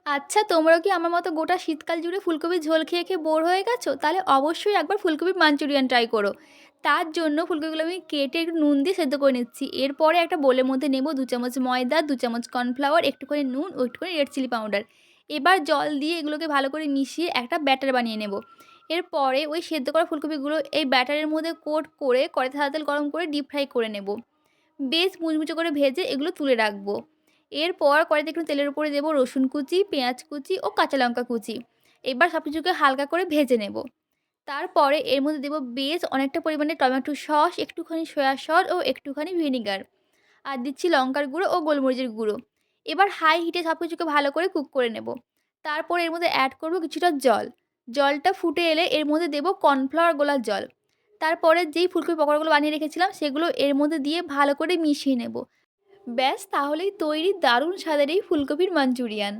আচ্ছা, তোমরাও কি আমার মতো গোটা শীতকাল জুড়ে ফুলকপির ঝোল খেয়ে, খেয়ে বোর হয়ে গেছো? তাহলে অবশ্যই একবার ফুলকপির মাঞ্চুরিয়ান ট্রাই করো। তার জন্য ফুলকপিগুলো আমি কেটে একটু নুন দিয়ে সেদ্ধ করে নিচ্ছি। এরপরে একটা বোলের মধ্যে নেব ২ চামচ ময়দা, ২ চামচ কর্নফ্লাওয়ার, একটুখানি নুন ও একটুখানি রেড চিলি পাউডার। এবার জল দিয়ে এগুলোকে ভালো করে মিশিয়ে একটা ব্যাটার বানিয়ে নেব। এরপরে ওই সেদ্ধ করা ফুলকপিগুলো এই ব্যাটারের মধ্যে কোট করে কড়াইতে সাদা তেল গরম করে ডিপ ফ্রাই করে নেব। বেশ মুচমুচে করে ভেজে এগুলো তুলে রাখবো। এরপর কড়াইতে একটু তেলের উপরে দেবো রসুন কুচি, পেঁয়াজ কুচি ও কাঁচা লঙ্কা কুচি। এবার সব কিছুকে হালকা করে ভেজে নেব। তারপরে এর মধ্যে দেবো বেশ অনেকটা পরিমাণে টমেটো সস, একটুখানি সয়া সস ও একটুখানি ভিনিগার। আর দিচ্ছি লঙ্কার গুঁড়ো ও গোলমরিচের গুঁড়ো। এবার হাই হিটে সব কিছুকে ভালো করে কুক করে নেব। তারপর এর মধ্যে অ্যাড করব কিছুটা জল। জলটা ফুটে এলে এর মধ্যে দেবো কর্নফ্লাওয়ার গোলার জল। তারপরে যেই ফুলকপি পকোড়াগুলো বানিয়ে রেখেছিলাম সেগুলো এর মধ্যে দিয়ে ভালো করে মিশিয়ে নেব। ব্যাস তাহলেই তৈরি দারুণ স্বাদের এই ফুলকপির মাঞ্চুরিয়ান।